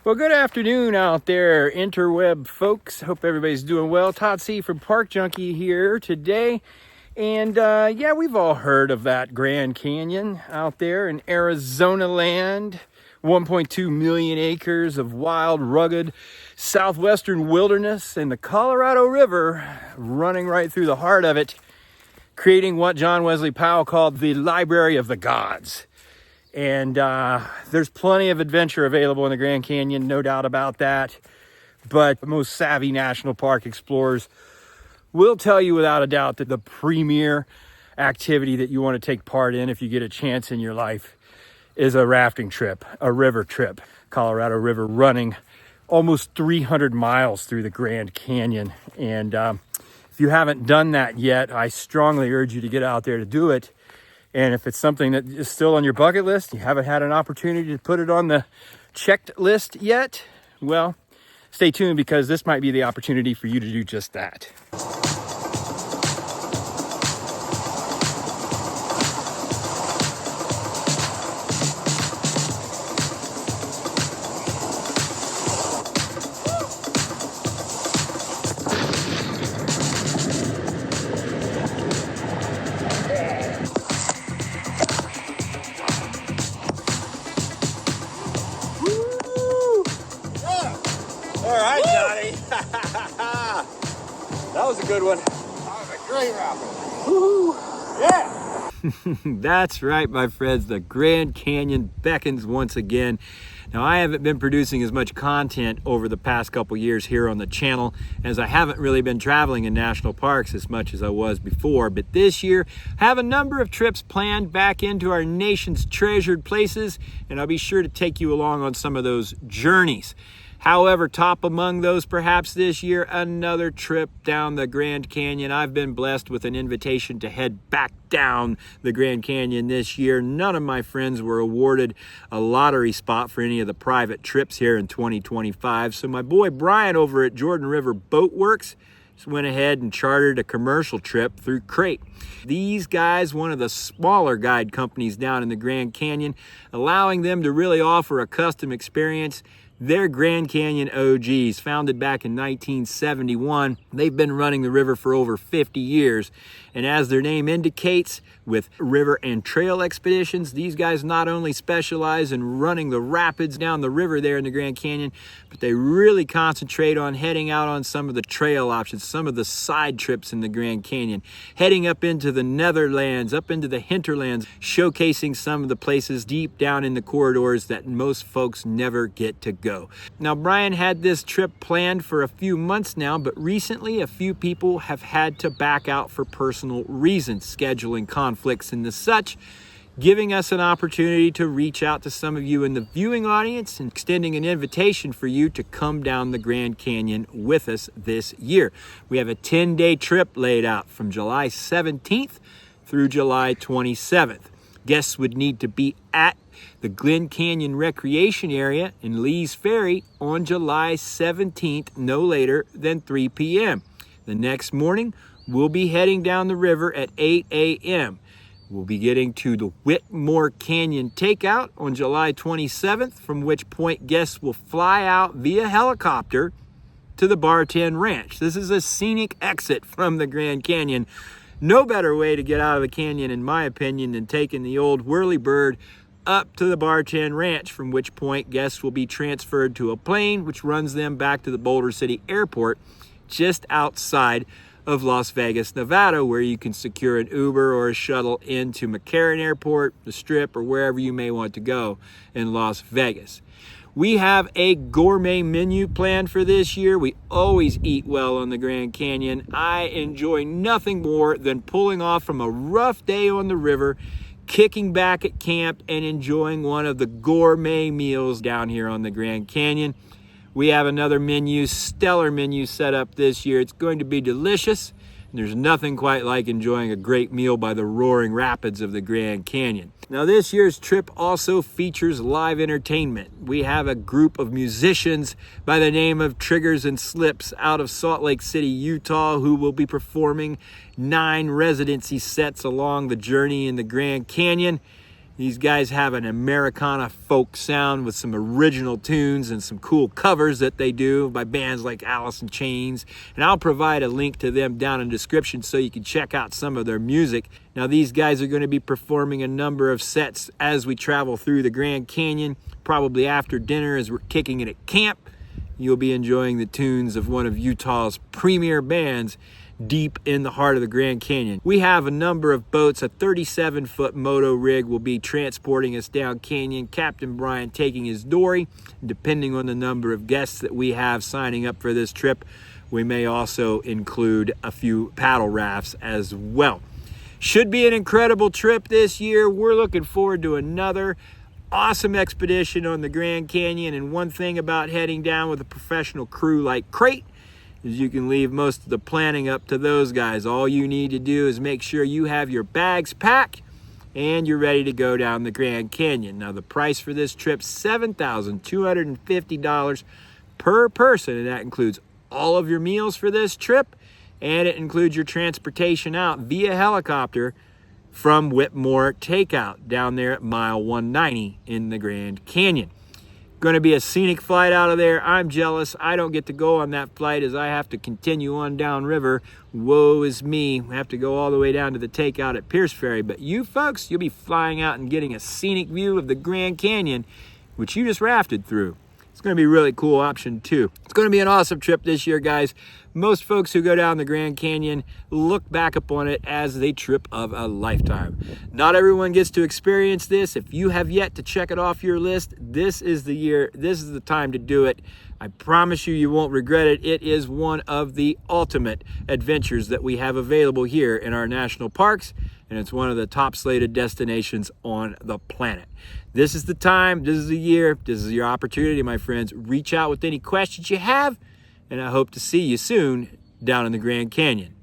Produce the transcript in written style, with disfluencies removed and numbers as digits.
Well, good afternoon out there, interweb folks. Hope everybody's doing well. Todd C. from Park Junkie here today. And yeah, we've all heard of that Grand Canyon out there in Arizona land. 1.2 million acres of wild, rugged southwestern wilderness, and the Colorado River running right through the heart of it, creating what John Wesley Powell called the Library of the Gods. And there's plenty of adventure available in the Grand Canyon, no doubt about that. But the most savvy national park explorers will tell you without a doubt that the premier activity that you want to take part in if you get a chance in your life is a rafting trip, a river trip. Colorado River running almost 300 miles through the Grand Canyon. And if you haven't done that yet, I strongly urge you to get out there to do it. And if it's something that is still on your bucket list, you haven't had an opportunity to put it on the checked list yet, well, stay tuned because this might be the opportunity for you to do just that. That was a good one. That was a great rapid. Woo! Yeah! That's right, my friends. The Grand Canyon beckons once again. Now, I haven't been producing as much content over the past couple years here on the channel, as I haven't really been traveling in national parks as much as I was before. But this year, I have a number of trips planned back into our nation's treasured places, and I'll be sure to take you along on some of those journeys. However, top among those perhaps this year, another trip down the Grand Canyon. I've been blessed with an invitation to head back down the Grand Canyon this year. None of my friends were awarded a lottery spot for any of the private trips here in 2025. So my boy Bryan over at Jordan River Boatworks just went ahead and chartered a commercial trip through Crate. These guys, one of the smaller guide companies down in the Grand Canyon, allowing them to really offer a custom experience. They're Grand Canyon OGs, founded back in 1971. They've been running the river for over 50 years. And as their name indicates, with river and trail expeditions, these guys not only specialize in running the rapids down the river there in the Grand Canyon, but they really concentrate on heading out on some of the trail options, some of the side trips in the Grand Canyon, heading up into the Netherlands, up into the hinterlands, showcasing some of the places deep down in the corridors that most folks never get to go. Now, Bryan had this trip planned for a few months now, but recently a few people have had to back out for personal reasons, scheduling conflicts and the such, giving us an opportunity to reach out to some of you in the viewing audience and extending an invitation for you to come down the Grand Canyon with us this year. We have a 10-day trip laid out from July 17th through July 27th. Guests would need to be at the Glen Canyon Recreation Area in Lees Ferry on July 17th, no later than 3 p.m. The next morning, we'll be heading down the river at 8 a.m. We'll be getting to the Whitmore Canyon Takeout on July 27th, from which point guests will fly out via helicopter to the Barten Ranch. This is a scenic exit from the Grand Canyon. No better way to get out of the canyon, in my opinion, than taking the old whirly-bird up to the Barten Ranch, from which point guests will be transferred to a plane which runs them back to the Boulder City Airport just outside of Las Vegas, Nevada, where you can secure an Uber or a shuttle into McCarran Airport, the Strip, or wherever you may want to go in Las Vegas. We have a gourmet menu planned for this year. We always eat well on the Grand Canyon. I enjoy nothing more than pulling off from a rough day on the river, kicking back at camp, and enjoying one of the gourmet meals down here on the Grand Canyon. We have another menu, stellar menu set up this year. It's going to be delicious. There's nothing quite like enjoying a great meal by the roaring rapids of the Grand Canyon. Now, this year's trip also features live entertainment. We have a group of musicians by the name of Triggers and Slips out of Salt Lake City, Utah, who will be performing 9 residency sets along the journey in the Grand Canyon. These guys have an Americana folk sound with some original tunes and some cool covers that they do by bands like Alice in Chains. And I'll provide a link to them down in the description so you can check out some of their music. Now, these guys are going to be performing a number of sets as we travel through the Grand Canyon. Probably after dinner as we're kicking it at camp, you'll be enjoying the tunes of one of Utah's premier bands deep in the heart of the Grand Canyon. We have a number of boats. A 37-foot moto rig will be transporting us down canyon. Captain Bryan taking his dory. Depending on the number of guests that we have signing up for this trip, we may also include a few paddle rafts as well. Should be an incredible trip this year. We're looking forward to another awesome expedition on the Grand Canyon. And one thing about heading down with a professional crew like Crate is you can leave most of the planning up to those guys. All you need to do is make sure you have your bags packed and you're ready to go down the Grand Canyon. Now, the price for this trip, $7,250 per person, and that includes all of your meals for this trip, and it includes your transportation out via helicopter from Whitmore Takeout down there at mile 190 in the Grand Canyon. Going to be a scenic flight out of there. I'm jealous. I don't get to go on that flight as I have to continue on downriver. Woe is me. I have to go all the way down to the takeout at Pierce Ferry. But you folks, you'll be flying out and getting a scenic view of the Grand Canyon, which you just rafted through. It's going to be a really cool option too. It's going to be an awesome trip this year, guys. Most folks who go down the Grand Canyon look back upon it as the trip of a lifetime. Not everyone gets to experience this. If you have yet to check it off your list, this is the year, this is the time to do it. I promise you, you won't regret it. It is one of the ultimate adventures that we have available here in our national parks, and it's one of the top slated destinations on the planet. This is the time, this is the year, this is your opportunity, my friends. Reach out with any questions you have, and I hope to see you soon down in the Grand Canyon.